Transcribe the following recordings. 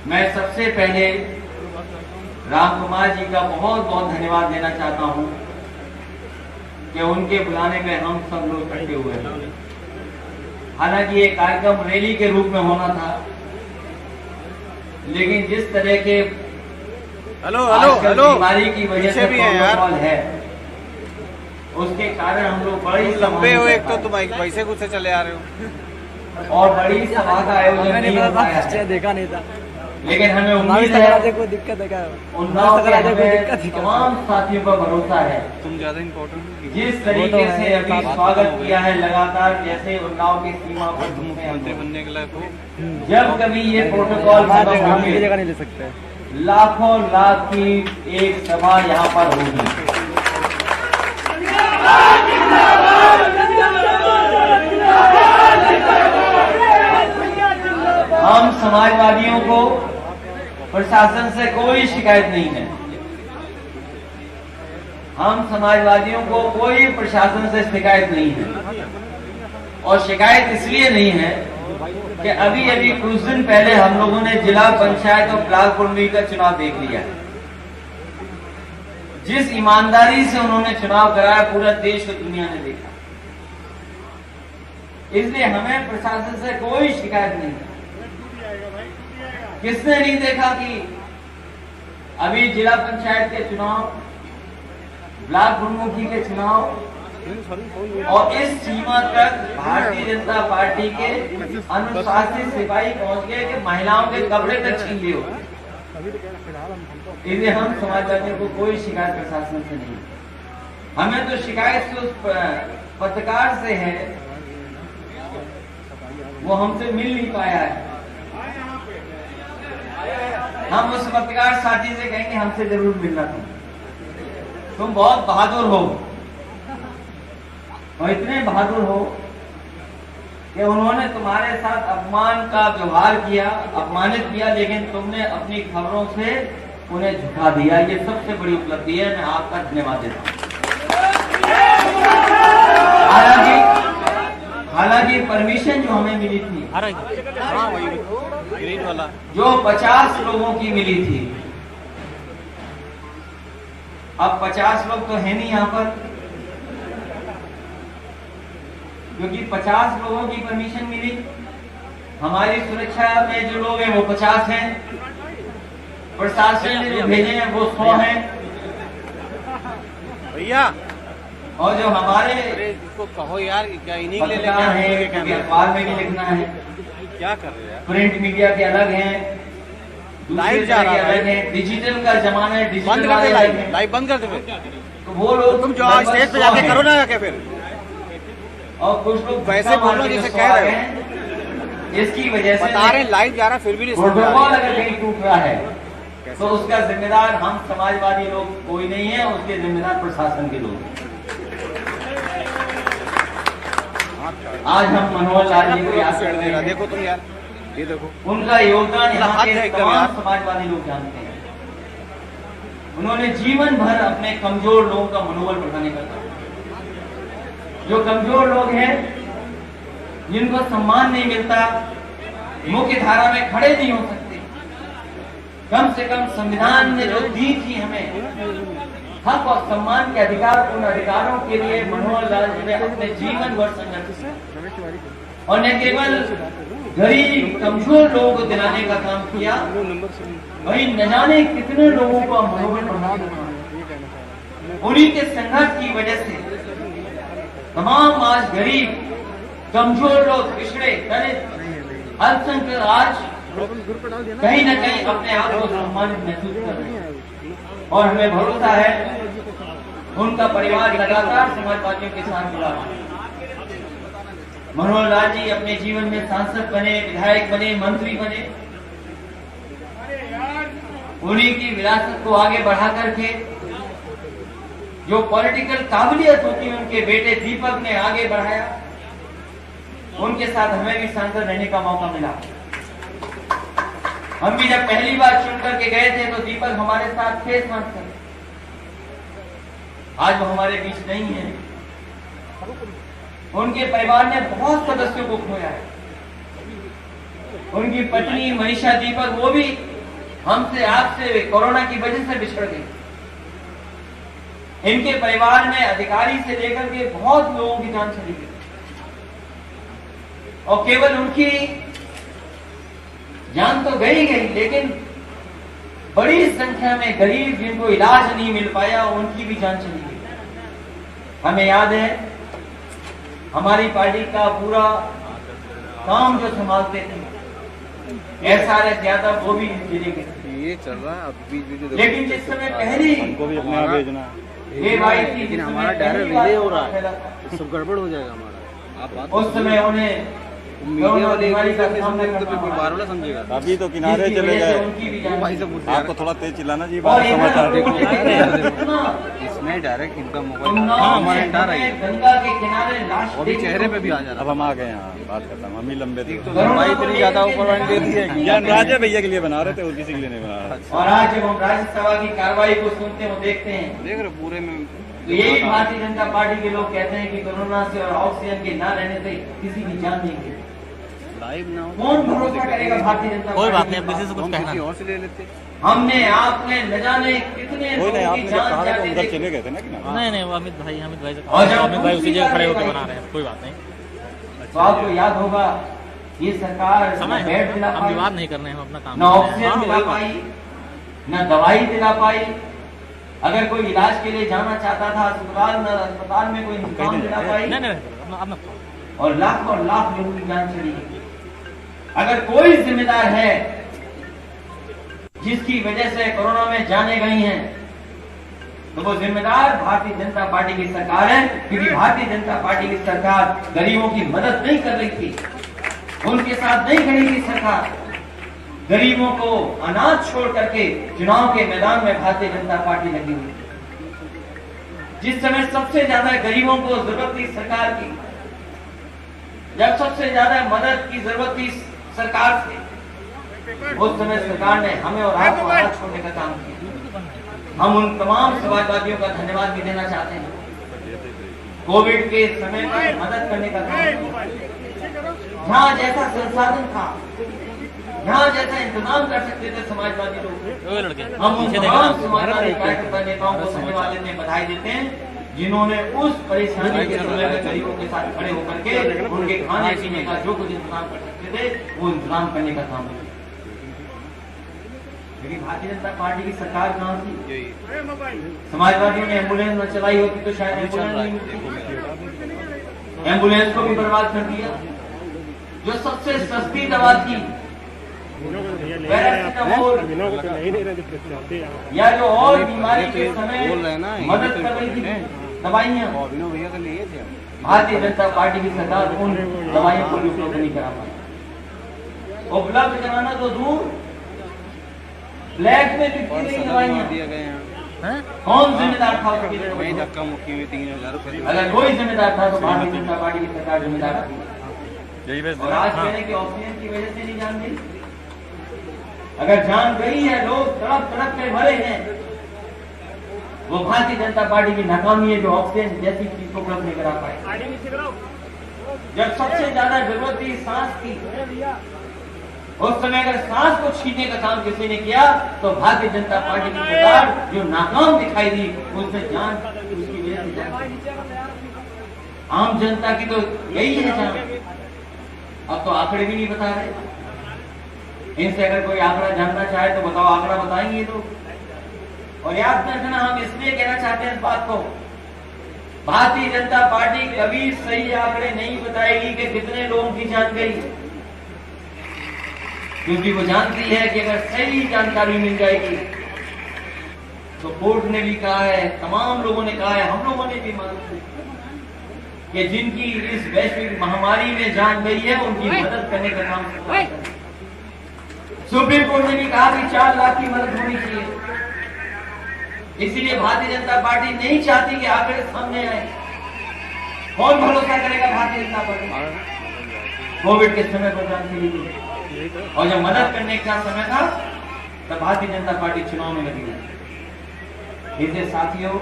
मैं सबसे पहले राम कुमार जी का बहुत बहुत धन्यवाद देना चाहता हूं कि उनके बुलाने में हम सब लोग इकट्ठे हुए हैं। हालांकि ये कार्यक्रम रैली के रूप में होना था, लेकिन जिस तरह के बीमारी की वजह से प्रोटोकॉल है, उसके कारण हम लोग बड़ी लंबे हो, एक तो तुम वैसे कुछ से चले आ रहे हो और बड़ी सभा का आयोजन नहीं हो पाया है। देखा नहीं था, लेकिन हमें उम्मीद है, कोई दिक्कत है उन्नाव के तमाम साथियों का भरोसा है। तुम ज्यादा इम्पोर्टेंट जिस तरीके से अभी स्वागत किया है लगातार, जैसे उन्नाव की सीमा पर मुख्यमंत्री बनने के लायक हो। जब कभी ये प्रोटोकॉल जगह नहीं ले सकते, लाखों लाख की एक सभा यहाँ पर होगी। हम समाजवादियों को प्रशासन से कोई शिकायत नहीं है। हम समाजवादियों को कोई प्रशासन से शिकायत नहीं है, और शिकायत इसलिए नहीं है कि अभी अभी कुछ दिन पहले हम लोगों ने जिला पंचायत और ब्लॉक कुंडली का चुनाव देख लिया। जिस ईमानदारी से उन्होंने चुनाव कराया, पूरा देश और दुनिया ने देखा। इसलिए हमें प्रशासन से कोई शिकायत नहीं है। किसने नहीं देखा कि अभी जिला पंचायत के चुनाव, ब्लॉक प्रमुखी के चुनाव, और इस सीमा तक भारतीय जनता पार्टी के अनुशासित सिपाही पहुंच गए कि महिलाओं के कपड़े तक छीन लिए। इसलिए हम समाजवादियों को कोई शिकायत प्रशासन से नहीं। हमें तो शिकायत उस पत्रकार से है, वो हमसे मिल नहीं पाया है। हम उस पत्रकार साथी से कहेंगे हमसे जरूर मिलना तुम बहुत बहादुर हो, और इतने बहादुर हो कि उन्होंने तुम्हारे साथ अपमान का व्यवहार किया, अपमानित किया, लेकिन तुमने अपनी खबरों से उन्हें झुका दिया। ये सबसे बड़ी उपलब्धि है, मैं आपका धन्यवाद देता हूं। हालांकि परमिशन जो हमें मिली थी, जो 50 लोगों की मिली थी, अब 50 लोग तो है नहीं यहाँ पर, क्योंकि 50 लोगों की परमिशन मिली। हमारी सुरक्षा में जो लोग हैं वो 50 हैं, प्रशासन ने जो भेजे हैं वो 100 हैं भैया। और जो हमारे इसको कहो यार, क्या इन्हीं ले हैं, क्योंकि अखबार में भी लिखना है, क्या कर रहे हैं, प्रिंट मीडिया के अलग हैं, लाइव जा रहा है, डिजिटल का जमाना है, बंद कर दे, लाइव बंद कर दे। तो वो लोग तुम जो स्टेज पे जाके करो ना क्या फिर, और कुछ लोग वैसे बोलो जैसे कह रहे हो, इसकी वजह से बता रहे लाइव जा रहा, फिर भी प्रोटोकॉल अगर कहीं टूट रहा है तो उसका जिम्मेदार हम समाजवादी लोग कोई नहीं है, उसके जिम्मेदार प्रशासन के लोग। आज हम मनोहर लाल जी को याद कर रहे हैं। देखो तुम यार, ये देखो उनका योगदान यहाँ के तमाम समाजवादी लोग जानते हैं। उन्होंने जीवन भर अपने कमजोर लोगों का मनोबल बढ़ाने का काम। जो कमजोर लोग हैं, जिनको सम्मान नहीं मिलता, मुख्य धारा में खड़े नहीं हो सकते, कम से कम संविधान ने जो दी थी हमें हक और सम्मान के अधिकार, उन अधिकारों के लिए मनोहर लाल जी ने अपने जीवन भर संघर्ष किया, और न केवल गरीब कमजोर लोगों को दिलाने का काम किया, वही न जाने कितने लोगों का मनोबल बढ़ाना। उन्हीं के संघर्ष की वजह से तमाम आज गरीब कमजोर लोग, पिछड़े, दलित, अल्पसंख्यक आज कहीं न कहीं अपने आप को सम्मानित महसूस कर रहे हैं। और हमें भरोसा है उनका परिवार लगातार समाजवादियों के साथ जुड़ा है। मनोहर लाल जी अपने जीवन में सांसद बने, विधायक बने, मंत्री बने। उन्हीं की विरासत को आगे बढ़ा करके जो पॉलिटिकल काबिलियत होती है उनके बेटे दीपक ने आगे बढ़ाया। उनके साथ हमें भी सांसद रहने का मौका मिला। हम भी जब पहली बार चुन करके गए थे तो दीपक हमारे साथ थे सांसद। आज वो हमारे बीच नहीं है। उनके परिवार ने बहुत सदस्यों को खोया है। उनकी पत्नी मनीषा दीपक, वो भी हमसे आपसे वे कोरोना की वजह से बिछड़ गई। इनके परिवार में अधिकारी से लेकर के बहुत लोगों की जान चली गई और केवल उनकी जान तो गई, लेकिन बड़ी संख्या में गरीब जिनको इलाज नहीं मिल पाया उनकी भी जान चली गई। हमें याद है हमारी पार्टी का पूरा काम जो संभालते थे SRS यादव, वो भी जिले के ये चल रहा है अब बीच लेकिन जिस समय पहली हमको भी अपने यहाँ भेजना वेव आई थी, लेकिन हमारा डायरेक्ट रिले हो रहा है, सब गड़बड़ हो जाएगा हमारा। आप बात उस समय उन्हें मीडिया वाले बीमारी का सामना तो करना कोई बार वाला समझेगा। अभी तो किनारे जिसकी चले वजह से गए। उनकी भी वो जान भाई चली से गई। पूछते आपको थोड़ा तेज चिल्लाना जी, और बात इधर समाचार लोगों ने कितना इसमें डायरेक्ट इनका मोबाइल उन्नाव हमारे में डर है गंगा के किनारे लाश और भी देखी चेहरे तो पे भी आ जा अब रहा हम आ गए यहाँ, बात करता हूँ। हम ही लंबे थे तो भाई इतनी ज्यादा ऊपर दे दी है कि ज्ञान राजे भैया के लिए बना रहे थे और किसी के लिए नहीं बना रहे। और आज जब हम राज्यसभा की कार्रवाई को सुनते हैं, देखते हैं, देख रहे पूरे में तो यही भारतीय जनता पार्टी के लोग कहते हैं कि कोरोना से और ऑक्सीजन के न रहने से किसी की जान नहीं गई। लाइव ना हो कौन भरोसा करेगा भारतीय जनता कोई बात पार्टी नहीं, अब किसी से कुछ हम कहना किसी और से ले लेते। हमने आपने न जाने कितने कोई नहीं, लोगों आपने की जब जान कहा था तो जाते उधर देखी। चले गए थे ना कि ना। नहीं नहीं, वो अमित भाई से और जब अमित भाई उसी जगह खड़े होकर दूसरी बना रहे हैं, कोई बात नहीं। तो आपको याद होगा ये सरकार समय न बेड दिला हम पाई, विवाद नहीं करने हैं, हम अपना काम न कर रहे हैं। ऑक्सीजन दिला पाई, न दवाई दिला पाई। अगर कोई इलाज के लिए जाना चाहता था अस्पताल में कोई इंतजाम दिला पाई, नहीं नहीं, अब और लाख लोगों की जान चली गई। अगर कोई जिम्मेदार है जिसकी वजह से कोरोना में जाने गई हैं, तो वो जिम्मेदार भारतीय जनता पार्टी की सरकार है, क्योंकि भारतीय जनता पार्टी की सरकार गरीबों की मदद नहीं कर रही थी, उनके साथ नहीं खड़ी थी सरकार। गरीबों को अनाज छोड़ करके चुनाव के मैदान में भारतीय जनता पार्टी लगी हुई थी। जिस समय सबसे ज्यादा गरीबों को जरूरत थी सरकार की, जब सबसे ज्यादा मदद की जरूरत थी सरकार से, उस समय सरकार ने हमें और आपको अनाज छोड़ने का काम किया। हम उन तमाम समाजवादियों का धन्यवाद भी देना चाहते हैं। कोविड के समय पर मदद करने का काम किया। जहाँ जैसा संसाधन था, जहाँ जैसा इंतजाम कर सकते थे समाजवादी लोग, वो लड़के हम उन पीछे देखना। तमाम समाजवादी कार्यकर्ता नेताओं को धन्यवाद देते हैं, बधाई देते हैं, जिन्होंने उस परेशानी के समय में गरीबों के साथ खड़े होकर के उनके खाने पीने का जो कुछ इंतजाम कर सकते थे वो इंतजाम करने का काम किया। लेकिन भारतीय जनता पार्टी की सरकार कहाँ थी? समाजवादियों ने एम्बुलेंस न चलाई होती तो शायद एम्बुलेंस नहीं मिलती। एम्बुलेंस को भी बर्बाद कर दिया। जो सबसे सस्ती दवा थी पैरासिटामोल, या जो और बीमारी के समय बोल रहे हैं ना, मदद कर रही थी दवाइयाँ, अभिनव भैया के लिए थे भारतीय जनता पार्टी की सरकार उन दवाइयों को भी उपलब्ध नहीं करा पाई। उपलब्ध कराना तो दूर, ब्लैक में बिकती रही दवाइयाँ। दिया गए हैं। हैं? कौन जिम्मेदार था उसके लिए? वही धक्का मुक्की में 3000 रुपए अगर कोई जिम्मेदार था तो भारतीय जनता पार्टी की सरकार जिम्मेदार थी। यही वजह और आज कहने की ऑक्सीजन की वजह से नहीं जान गई। अगर जान गई है, लोग तड़प तड़प के मरे हैं, वो भारतीय जनता पार्टी की नाकामी है जो ऑक्सीजन जैसी चीज को उपलब्ध नहीं करा पाए। जब सबसे ज्यादा जरूरत थी सांस की, उस समय अगर सांस को छीनने का काम किसी ने किया तो भारतीय जनता पार्टी की सरकार जो नाकाम दिखाई दी उसमें जान उसकी वजह से जान। आम जनता की तो यही है जान। अब तो आंकड़े भी नहीं बता रहे। इनसे अगर कोई आंकड़ा जानना चाहे तो बताओ, आंकड़ा बताएंगे लोग। और याद रखना, हम इसलिए कहना चाहते हैं इस बात को, भारतीय जनता पार्टी कभी सही आंकड़े नहीं बताएगी कि कितने लोगों की जान गई, क्योंकि वो जानती है कि अगर सही जानकारी मिल जाएगी तो कोर्ट ने भी कहा है, तमाम लोगों ने कहा है, हम लोगों ने भी माना कि जिनकी इस वैश्विक महामारी में जान गई है उनकी मदद करने का काम सरकार करे। सुप्रीम कोर्ट ने भी कहा कि 4 लाख की मदद होनी चाहिए। इसीलिए भारतीय जनता पार्टी नहीं चाहती कि आंकड़े सामने आए। कौन भरोसा करेगा भारतीय जनता पार्टी? कोविड के समय पर जान चली गई, और जब मदद करने का समय था तब भारतीय जनता पार्टी चुनाव में लगी हुई। इसलिए साथियों,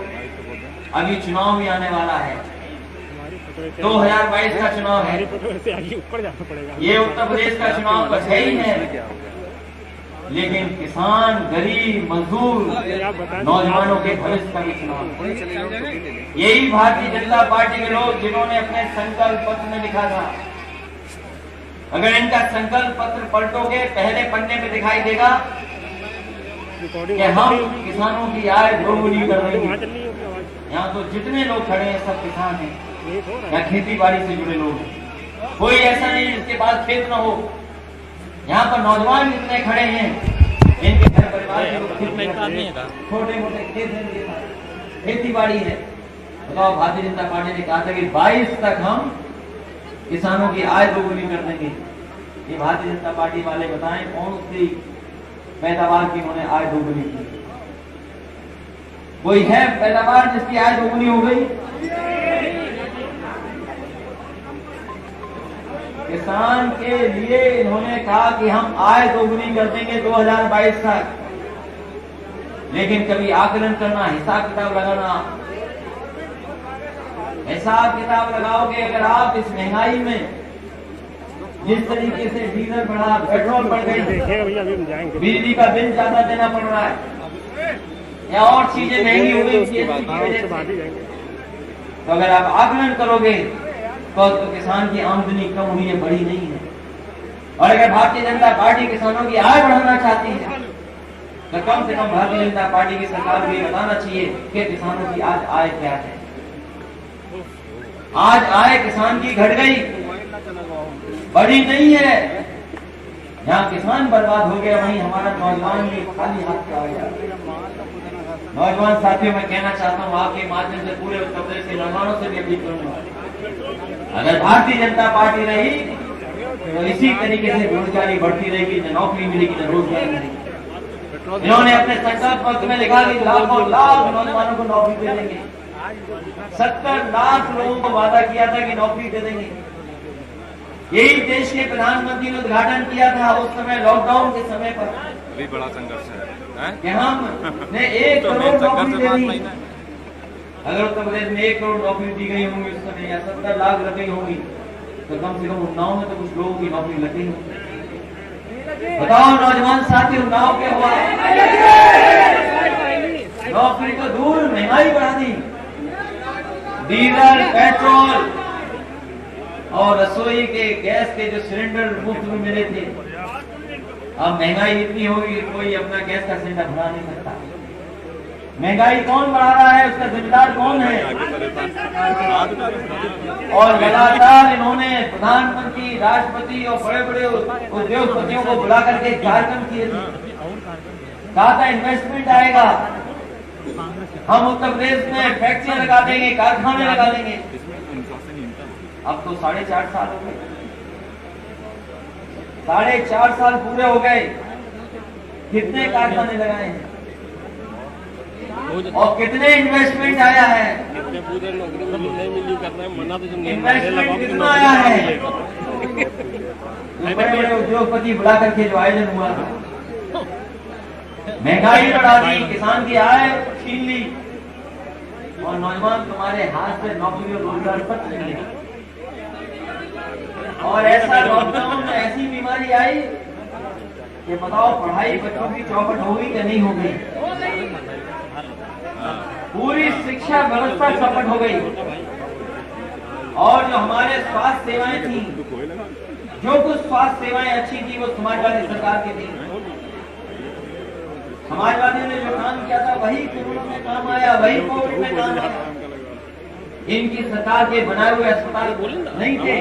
अभी चुनाव भी आने वाला है, 2022 का चुनाव है। ये उत्तर प्रदेश का चुनाव तो है ही है, लेकिन किसान, गरीब, मजदूर, नौजवानों के भविष्य का भी चुनाव। यही भारतीय जनता पार्टी के लोग जिन्होंने अपने संकल्प पत्र में लिखा था। अगर इनका संकल्प पत्र पलटोगे, पहले पन्ने में दिखाई देगा कि हम किसानों की आय दोगुनी कर देंगे। यहाँ तो जितने लोग खड़े हैं सब किसान हैं या खेती बाड़ी से जुड़े लोग हैं। कोई ऐसा नहीं जिसके पास खेत न हो। यहाँ पर नौजवान जितने खड़े हैं, इनके घर परिवार के लोग छोटे मोटे खेत हैं, खेती बाड़ी है। बताओ, भारतीय जनता पार्टी ने कहा था कि 22 तक हम किसानों की आय दोगुनी कर देंगे। ये भारतीय जनता पार्टी वाले बताएं कौन सी पैदावार की उन्होंने आय दोगुनी की? कोई है पैदावार जिसकी आय दोगुनी हो गई? किसान के लिए इन्होंने कहा कि हम आय दोगुनी कर देंगे 2022 तक, लेकिन कभी आकलन करना, हिसाब किताब लगाना, हिसाब किताब लगाओगे अगर आप इस महंगाई में जिस तरीके से डीजल बढ़ा, पेट्रोल बढ़ गई, बिजली का बिल ज्यादा देना पड़ रहा है या और चीजें महंगी हो गई जीएसटी की वजह से, तो अगर आप आकलन करोगे तो किसान की आमदनी कम हुई है, बढ़ी नहीं है। और अगर भारतीय जनता पार्टी किसानों की आय बढ़ाना चाहती है तो कम से कम भारतीय जनता पार्टी की सरकार को ये बताना चाहिए कि किसानों की आज आय क्या है। आज आय किसान की घट गई, बढ़ी नहीं है। यहाँ किसान बर्बाद हो गया, वहीं हमारा नौजवान भी खाली हाथ का आया। नौजवान साथियों, मैं कहना चाहता हूँ आपके माध्यम से पूरे उत्तर प्रदेश के नौजवानों से भी अपील करूंगा, अगर भारतीय जनता पार्टी रही तो इसी तरीके से बेरोजगारी बढ़ती रहेगी, न नौकरी मिलेगी न रोजगारी मिलेगी। इन्होंने अपने संकल्प पत्र में लिखा कि लाखों लाख नौजवानों को नौकरी दे देंगे। 70 लाख लोगों को वादा किया था कि नौकरी दे देंगे। यही देश के प्रधानमंत्री ने उद्घाटन किया था उस समय लॉकडाउन के समय पर। भी बड़ा संघर्ष है कि हमने 1 करोड़ नौकरी दे दी। अगर उत्तर प्रदेश में 1 करोड़ नौकरी दी गई होंगी उस समय या 70 लाख लग गई होंगी तो कम से कम उन्नाव में तो कुछ लोगों की नौकरी लग गई होगी। बताओ नौजवान साथी, उन्नाव क्या हुआ? नौकरी तो दूर, महंगाई बढ़ा दी। डीजल, पेट्रोल और रसोई के गैस के जो सिलेंडर मुफ्त में मिले थे, अब महंगाई इतनी होगी कि कोई अपना गैस का सिलेंडर भरा नहीं सकता। महंगाई कौन बढ़ा रहा है, उसका जिम्मेदार कौन है? और लगातार इन्होंने प्रधानमंत्री, राष्ट्रपति और बड़े बड़े उद्योगपतियों को बुला करके कार्यक्रम किए थे। कहा था इन्वेस्टमेंट आएगा, हम उत्तर प्रदेश में फैक्ट्रियां लगा देंगे, कारखाने लगा देंगे। अब तो 4.5 साल हो गए, 4.5 साल पूरे हो गए। कितने कारखाने लगाए हैं और कितने इन्वेस्टमेंट आया है? इन्वेस्टमेंट कितना आया है? बड़े बड़े उद्योगपति बुला करके जो आयोजन हुआ था, महंगाई बढ़ा दी, किसान की आय छीन ली और नौजवान तुम्हारे हाथ से नौकरी और रोजगार पर चले गए। और ऐसा लॉकडाउन में ऐसी बीमारी आई कि बताओ पढ़ाई बच्चों की चौपट हो गई या नहीं हो गई? पूरी शिक्षा व्यवस्था चौपट हो गई। और जो हमारे स्वास्थ्य सेवाएं थी, जो कुछ स्वास्थ्य सेवाएं अच्छी थी वो समाजवादी सरकार की थी। समाजवादियों ने जो काम किया था वही कोरोना में काम आया, वही कोविड में काम आया। इनकी सरकार के बनाए हुए अस्पताल नहीं थे,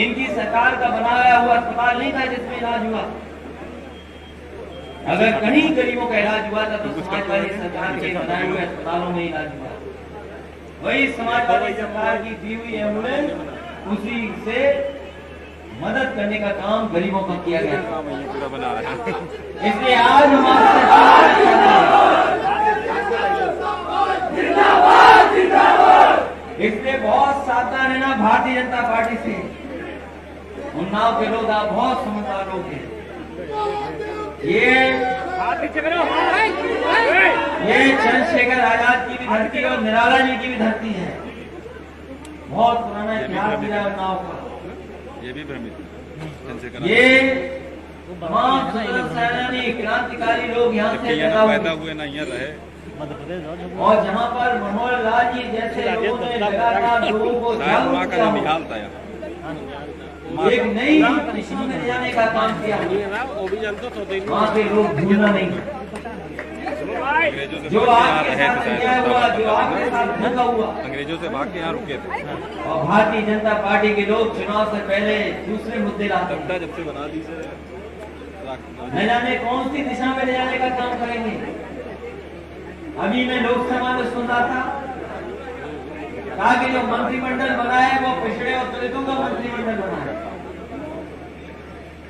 इनकी सरकार का बनाया हुआ अस्पताल नहीं था जिसमें इलाज हुआ। अगर कहीं गरीबों का इलाज हुआ था तो समाजवादी सरकार के बनाए हुए अस्पतालों में इलाज हुआ। वही समाजवादी सरकार की दी हुई एम्बुलेंस, उसी से मदद करने का काम गरीबों का किया गया। इसलिए आज हम इसलिए बहुत सावधान रहना भारतीय जनता पार्टी से। उन्नाव के लोग आप बहुत समझदार लोग हैं। ये चंद्रशेखर आजाद की भी धरती है और निराला जी की भी धरती है। बहुत पुराना इतिहास मिला उन्नाव का। ये भी भ्रमित, ये तमाम स्वतंत्र सेनानी क्रांतिकारी लोग यहाँ से पैदा हुए ना यहाँ रहे। मध्य प्रदेश और जहाँ पर मनोहर लाल जी जैसे लोगों ने लगातार लोगों को शायद वहाँ जागरूक का किया, निहाल था यहाँ। एक नई दिशा में ले जाने का काम किया, वो भी जानते तो वहाँ के लोग भूलना नहीं। अंग्रेजों से जो भाग के आपके यहाँ साथ रहे थे अन्याय हुआ, शायद जो आपके साथ धोखा हुआ, अंग्रेजों से भाग के यहाँ रुके थे। और भारतीय जनता पार्टी के लोग चुनाव से पहले दूसरे मुद्दे लाते हैं। जब से बना दी से न जाने कौन सी दिशा में ले जाने का काम करेंगे। अभी मैं लोकसभा में सुन रहा था कहा कि जो मंत्रिमंडल बना है वो पिछड़े और दलितों का मंत्रिमंडल बना है।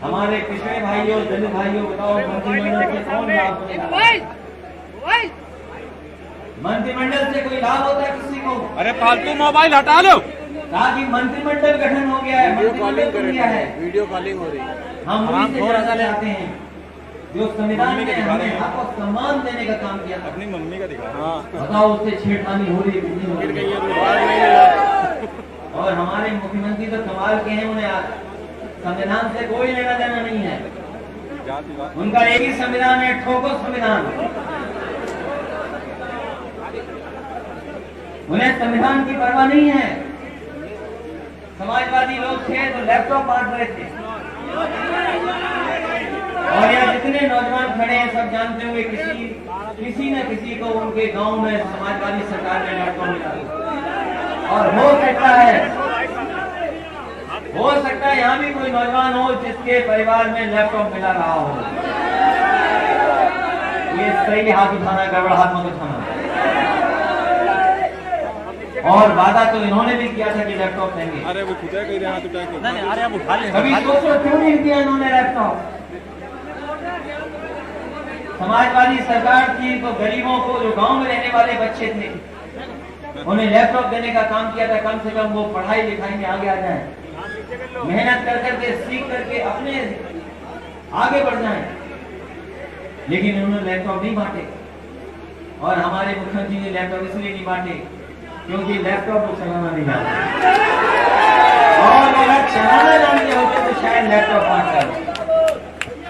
हमारे पिछड़े भाइयों दलित भाइयों बताओ मंत्रिमंडल से कौन लाभ होगा? मंत्रिमंडल से कोई लाभ होता है किसी को? अरे फालतू मोबाइल हटा लो। कहा कि मंत्रिमंडल गठन हो गया है, मंत्रिमंडल बन गया है। वीडियो कॉलिंग हो रही है। हम उन्हीं से जानना चाहते हैं जो संविधान ने हमें हक और सम्मान देने का काम किया था। अपनी मम्मी का दिखा। हाँ बताओ उससे छेड़खानी हो रही है कि नहीं हो रही है? और हमारे मुख्यमंत्री तो कमाल के हैं, उन्हें संविधान से कोई लेना देना नहीं है। जातिवाद उनका एक ही संविधान है, ठोको संविधान। उन्हें संविधान की परवाह नहीं है। समाजवादी लोग थे तो लैपटॉप बांट रहे थे, और यहाँ जितने नौजवान खड़े हैं सब जानते होंगे किसी न किसी को उनके गांव में समाजवादी सरकार ने लैपटॉप मिला। और हो सकता है यहाँ भी कोई नौजवान हो जिसके परिवार में लैपटॉप मिला रहा हो। ये सही हाथ उठाना, गड़बड़ हाथ मत उठाना। और वादा तो इन्होंने भी किया था कि लैपटॉप देंगे। अरे वो खुद कह रहे हाथ उठा के। नहीं अरे आप उठा लें। कभी सोचो क्यों नहीं दिया इन्होंने लैपटॉप? समाजवादी सरकार थी तो गरीबों को, जो गांव में रहने वाले बच्चे थे, उन्हें लैपटॉप देने का काम किया था। कम से कम वो पढ़ाई लिखाई में आगे आ जाए, मेहनत कर करके सीख करके अपने आगे बढ़ जाएं। लेकिन उन्होंने लैपटॉप नहीं बांटे। और हमारे मुख्यमंत्री ने लैपटॉप इसलिए नहीं बांटे क्योंकि लैपटॉप को चलाना नहीं आता, और अगर चलाना जानते होते तो शायद लैपटॉप बांटते।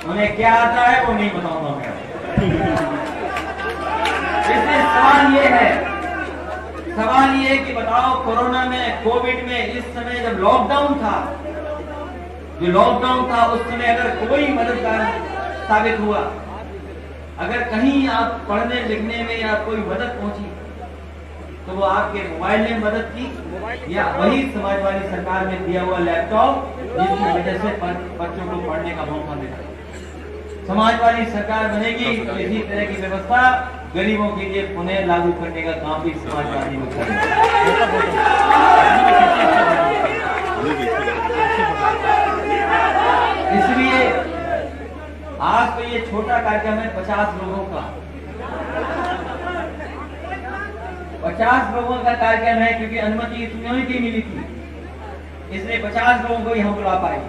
उन्हें क्या आता है वो नहीं बताऊंगा मैं। इसलिए सवाल ये है कि बताओ कोरोना में, कोविड में, इस समय जब लॉकडाउन था, उस समय अगर कोई मददगार साबित हुआ, अगर कहीं आप पढ़ने लिखने में या कोई मदद पहुंची तो वो आपके मोबाइल ने मदद की या वही समाजवादी सरकार ने दिया हुआ लैपटॉप जिसकी वजह से बच्चों को पढ़ने का मौका मिला। समाजवादी सरकार बनेगी तो इसी तरह की व्यवस्था गरीबों के लिए पुनः लागू करने का काम भी समाजवादी लोग करेंगे। इसलिए आज तो ये छोटा कार्यक्रम है 50 लोगों का। 50 लोगों का कार्यक्रम है क्योंकि अनुमति इतनी की मिली थी, इसलिए 50 लोगों को ही हम बुला पाए।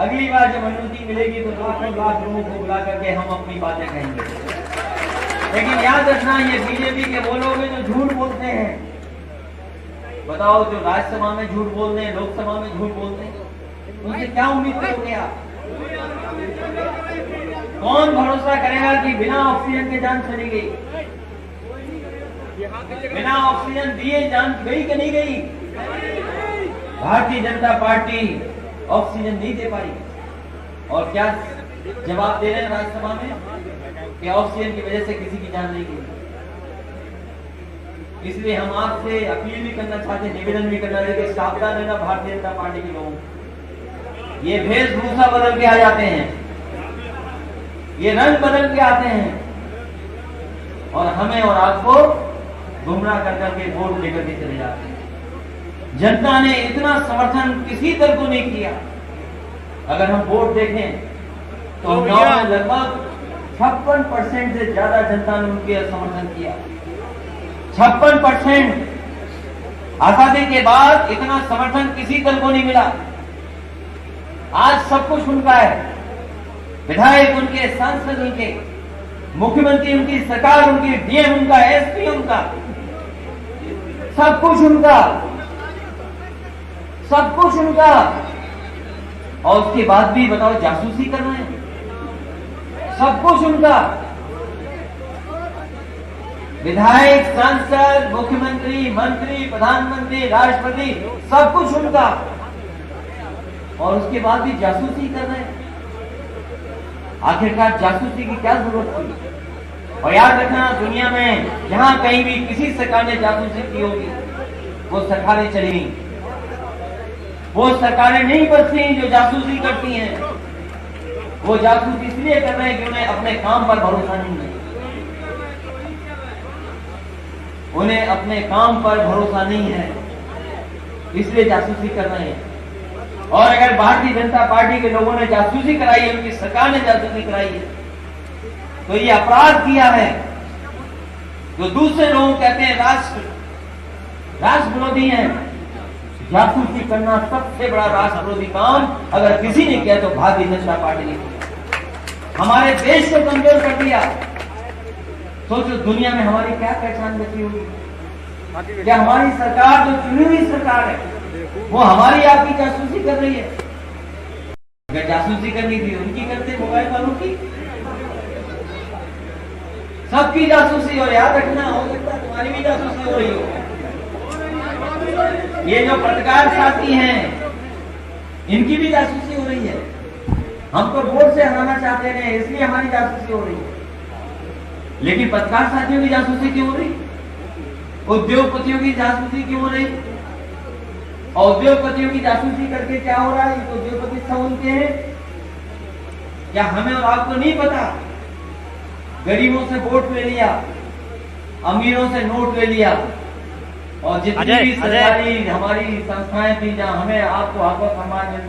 अगली बार जब अनुमति मिलेगी तो लाख लोगों को बुला करके हम अपनी बातें कहेंगे। लेकिन याद रखना, ये बीजेपी के वो लोग हैं जो झूठ बोलते हैं। बताओ, जो राज्यसभा में झूठ बोलते हैं, लोकसभा में झूठ बोलते हैं, उनसे क्या उम्मीद करोगे आप? कौन भरोसा करेगा कि बिना ऑक्सीजन के जान चली गई? बिना ऑक्सीजन दिए जान गई कि नहीं गई? भारतीय जनता पार्टी ऑक्सीजन नहीं दे पाई। और क्या जवाब दे रहे हैं राज्यसभा में कि ऑक्सीजन की वजह से किसी की जान नहीं गई। इसलिए हम आपसे अपील भी करना चाहते हैं, निवेदन भी करना चाहते हैं, सावधान रहना भारतीय जनता पार्टी के लोगों को। ये वेशभूषा बदल के आ जाते हैं, ये रंग बदल के आते हैं और हमें और आपको गुमराह कर करके वोट लेकर के चले जाते हैं। जनता ने इतना समर्थन किसी दल को नहीं किया। अगर हम वोट देखें तो लगभग 56% से ज्यादा जनता ने उनके समर्थन किया। 56%। आजादी के बाद इतना समर्थन किसी दल को नहीं मिला। आज सब कुछ उनका है, विधायक उनके, सांसद उनके, मुख्यमंत्री उनकी, सरकार उनकी, डीएम उनका, एसपी उनका, सब कुछ उनका, सब कुछ उनका। और उसके बाद भी बताओ जासूसी कर रहे हैं। सब कुछ उनका, विधायक, सांसद, मुख्यमंत्री, मंत्री, प्रधानमंत्री, राष्ट्रपति, सब कुछ उनका, और उसके बाद भी जासूसी कर रहे हैं। आखिरकार जासूसी की क्या जरूरत थी? और याद रखना, दुनिया में जहां कहीं भी किसी सरकार ने जासूसी की होगी, वो सरकारें चली, वो सरकारें नहीं बचती जो जासूसी करती हैं। वो जासूसी इसलिए कर रहे हैं कि उन्हें अपने काम पर भरोसा नहीं है, उन्हें अपने काम पर भरोसा नहीं है, इसलिए जासूसी कर रहे हैं। और अगर भारतीय जनता पार्टी के लोगों ने जासूसी कराई है, उनकी सरकार ने जासूसी कराई है, तो ये अपराध किया है जो दूसरे लोग कहते हैं राष्ट्र विरोधी हैं। जासूसी करना सबसे बड़ा राष्ट्र विरोधी काम अगर किसी ने किया तो भारतीय जनता पार्टी ने किया। हमारे देश को कमजोर कर दिया। सोचो दुनिया में हमारी क्या पहचान बची होगी? क्या हमारी सरकार, जो चुनी हुई सरकार है, वो हमारी आपकी जासूसी कर रही है? अगर जासूसी करनी थी उनकी करते, मोबाइल वालों की, सबकी जासूसी। और याद रखना, हो सकता है तुम्हारी भी जासूसी हो रही हो। ये जो पत्रकार साथी हैं, इनकी भी जासूसी हो रही है। हम तो वोट से हराना चाहते हैं, इसलिए हमारी जासूसी हो रही है। लेकिन पत्रकार साथियों की जासूसी क्यों हो रही? उद्योगपतियों की जासूसी क्यों हो रही? और उद्योगपतियों की जासूसी करके क्या हो रहा है? ये तो उद्योगपति सब उनके हैं। क्या हमें और आपको नहीं पता? गरीबों से वोट ले लिया, अमीरों से नोट ले लिया, और जितनी भी सरकारी हमारी संस्थाएं थी जहां हमें आपको हक और सम्मान मिलता